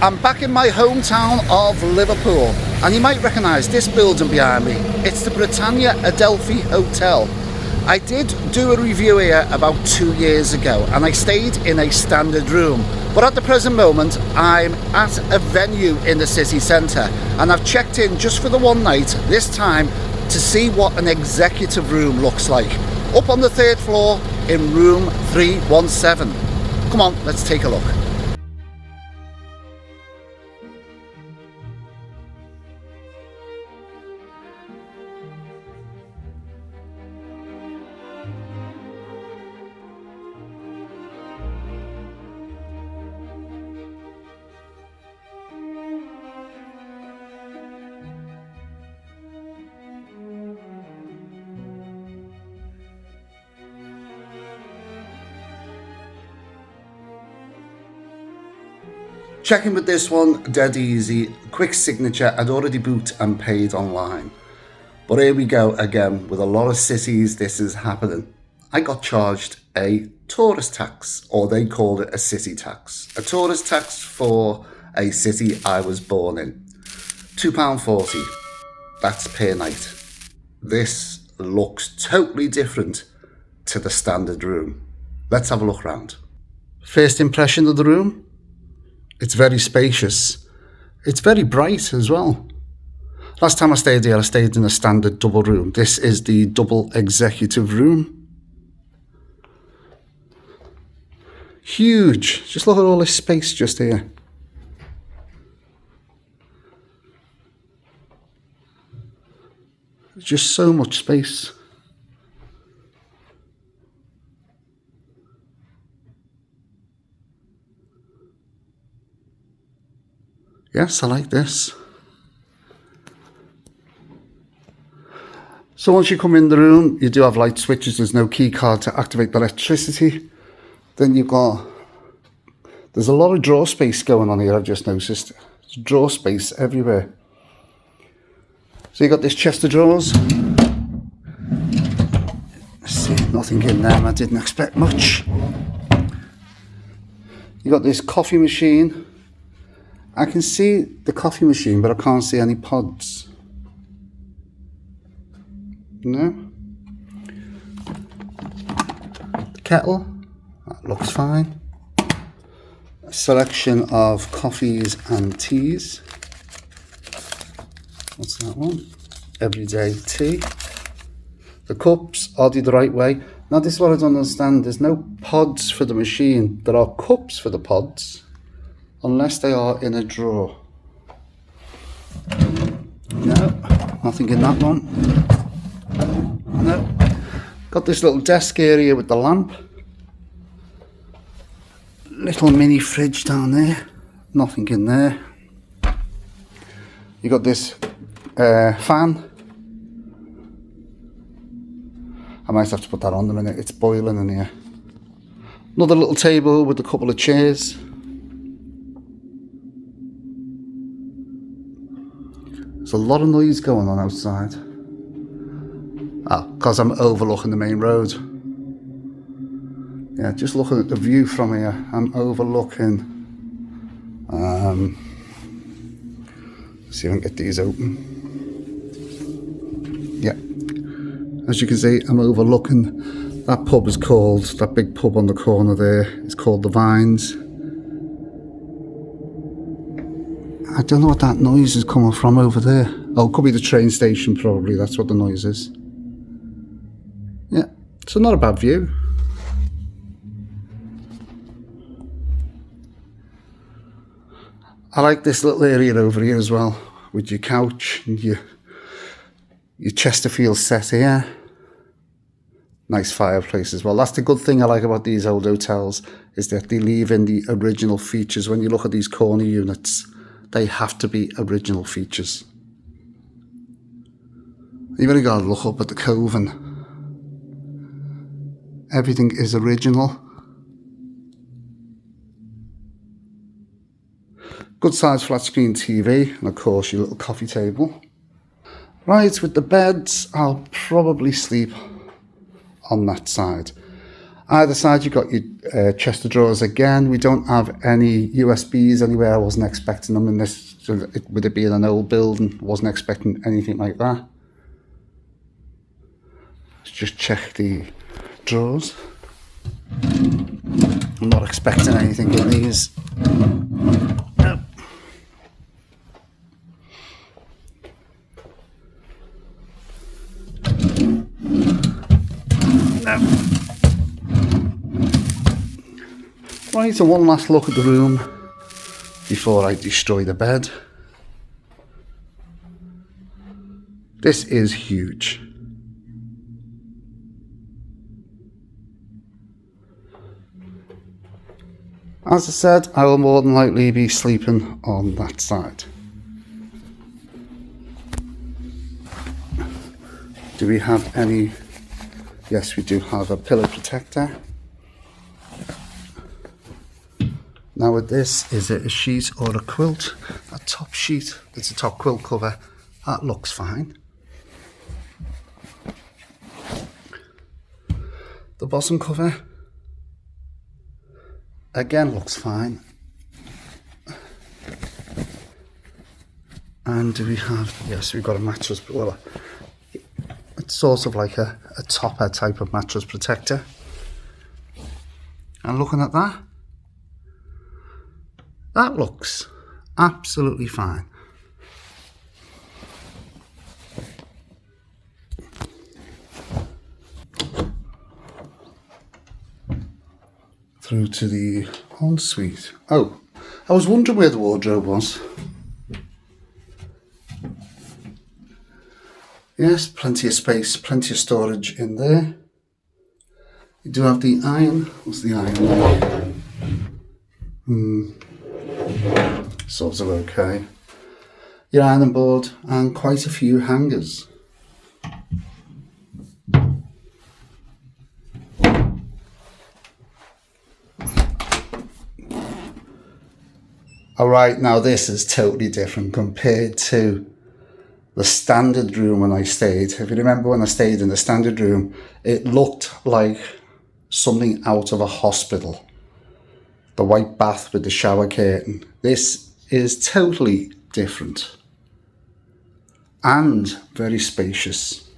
I'm back in my hometown of Liverpool, and you might recognise this building behind me. It's the Britannia Adelphi Hotel. I did do a review here about 2 years ago, and I stayed in a standard room. But at the present moment, I'm at a venue in the city centre, and I've checked in just for the one night, this time, to see what an executive room looks like. Up on the 3rd floor in room 317. Come on, let's take a look. Checking with this one, dead easy, quick signature. I'd already booked and paid online. But here we go again, with a lot of cities this is happening. I got charged a tourist tax, or they called it a city tax. A tourist tax for a city I was born in. £2.40, that's per night. This looks totally different to the standard room. Let's have a look round. First impression of the room? It's very spacious. It's very bright as well. Last time I stayed here, I stayed in a standard double room. This is the double executive room. Huge. Just look at all this space just here. There's just so much space. Yes, I like this. So once you come in the room, you do have light switches. There's no key card to activate the electricity. Then there's a lot of drawer space going on here, I've just noticed. There's drawer space everywhere. So you got this chest of drawers. Let's see, nothing in there, I didn't expect much. You got this coffee machine. I can see the coffee machine, but I can't see any pods. No. The kettle, that looks fine. A selection of coffees and teas. What's that one? Everyday tea. The cups are the right way. Now this is what I don't understand. There's no pods for the machine. There are cups for the pods. Unless they are in a drawer. No, nothing in that one. No. Got this little desk area with the lamp. Little mini fridge down there. Nothing in there. You got this fan. I might have to put that on in a minute. It's boiling in here. Another little table with a couple of chairs. There's a lot of noise going on outside. Because I'm overlooking the main road. Yeah, just looking at the view from here, I'm overlooking. See if I can get these open. Yeah. As you can see, I'm overlooking. That pub is called, that big pub on the corner there, is called The Vines. I don't know what that noise is coming from over there. Oh, it could be the train station probably, that's what the noise is. Yeah, so not a bad view. I like this little area over here as well, with your couch and your Chesterfield set here. Nice fireplace as well. That's the good thing I like about these old hotels, is that they leave in the original features. When you look at these corner units, they have to be original features. You've only got to look up at the coving. Everything is original. Good size flat screen TV, and of course your little coffee table. Right, with the beds, I'll probably sleep on that side. Either side you've got your chest of drawers again. We don't have any USBs anywhere. I wasn't expecting them in this, with it being an old building, wasn't expecting anything like that. Let's just check the drawers. I'm not expecting anything in these. No. No. Right, so one last look at the room before I destroy the bed. This is huge. As I said, I will more than likely be sleeping on that side. Do we have any? Yes, we do have a pillow protector. Now with this, is it a sheet or a quilt? A top sheet, it's a top quilt cover. That looks fine. The bottom cover, again, looks fine. And do we have, yes, we've got a mattress, well, it's sort of like a topper type of mattress protector. And looking at that, that looks absolutely fine. Through to the ensuite. Oh, I was wondering where the wardrobe was. Yes, plenty of space, plenty of storage in there. You do have the iron. What's the iron? Sort of okay. Your ironing board and quite a few hangers. Alright, now this is totally different compared to the standard room when I stayed. If you remember when I stayed in the standard room, it looked like something out of a hospital. The white bath with the shower curtain. This is totally different and very spacious.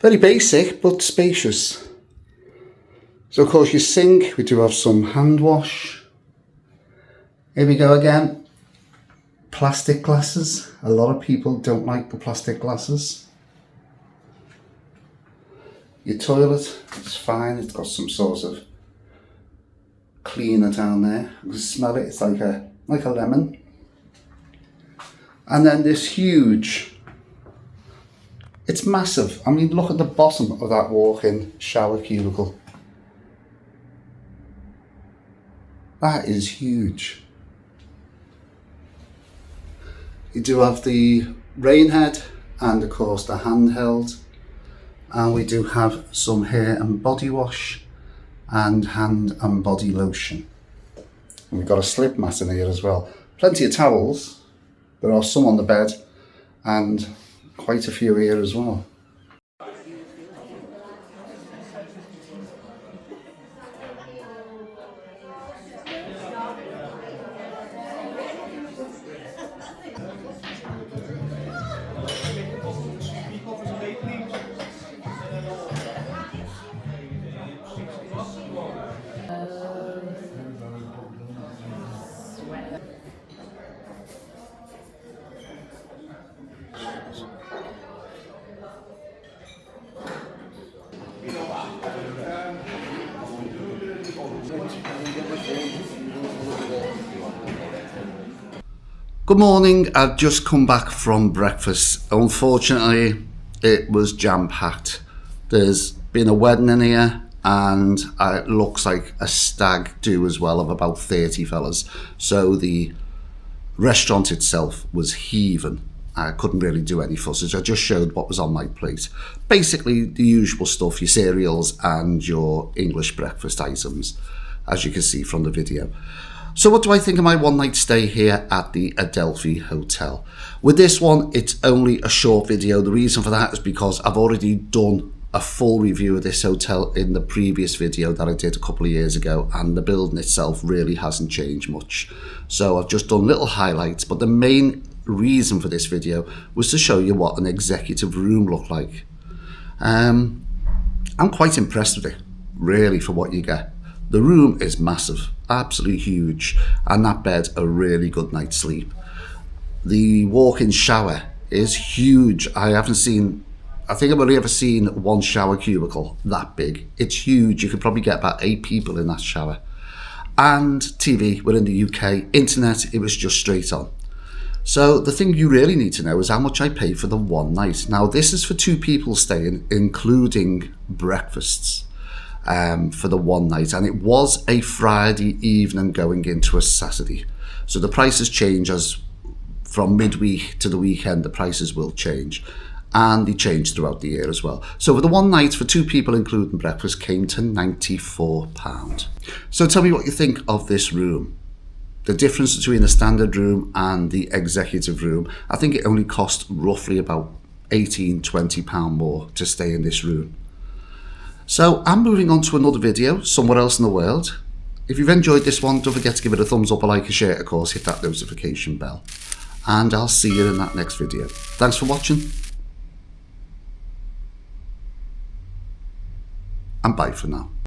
Very basic but spacious. So of course your sink, we do have some hand wash. Here we go again. Plastic glasses. A lot of people don't like the plastic glasses. Your toilet, it's fine. It's got some sort of cleaner down there. You can smell it. It's like a lemon. And then this huge. It's massive. I mean, look at the bottom of that walk-in shower cubicle. That is huge. You do have the rain head and of course the handheld. And we do have some hair and body wash and hand and body lotion. And we've got a slip mat in here as well. Plenty of towels. There are some on the bed and quite a few here as well. Good morning, I've just come back from breakfast. Unfortunately, it was jam-packed. There's been a wedding in here and it looks like a stag do as well of about 30 fellas. So the restaurant itself was heaving. I couldn't really do any footage. I just showed what was on my plate. Basically the usual stuff, your cereals and your English breakfast items, as you can see from the video. So what do I think of my one night stay here at the Adelphi Hotel? With this one, it's only a short video. The reason for that is because I've already done a full review of this hotel in the previous video that I did a couple of years ago, and the building itself really hasn't changed much. So I've just done little highlights, but the main reason for this video was to show you what an executive room looked like. I'm quite impressed with it, really, for what you get. The room is massive, absolutely huge, and that bed a really good night's sleep. The walk-in shower is huge. I think I've only ever seen one shower cubicle that big. It's huge. You could probably get about 8 people in that shower. And TV, we're in the UK. Internet, it was just straight on. So the thing you really need to know is how much I paid for the one night. Now this is for 2 people staying, including breakfasts. For the one night, and it was a Friday evening going into a Saturday, so the prices change as from midweek to the weekend. The prices will change, and they change throughout the year as well. So for the one night for 2 people including breakfast came to £94. So tell me what you think of this room, the difference between the standard room and the executive room. I think it only cost roughly about £18-20 more to stay in this room. So I'm moving on to another video somewhere else in the world. If you've enjoyed this one, don't forget to give it a thumbs up, a like, a share, of course, hit that notification bell. And I'll see you in that next video. Thanks for watching. And bye for now.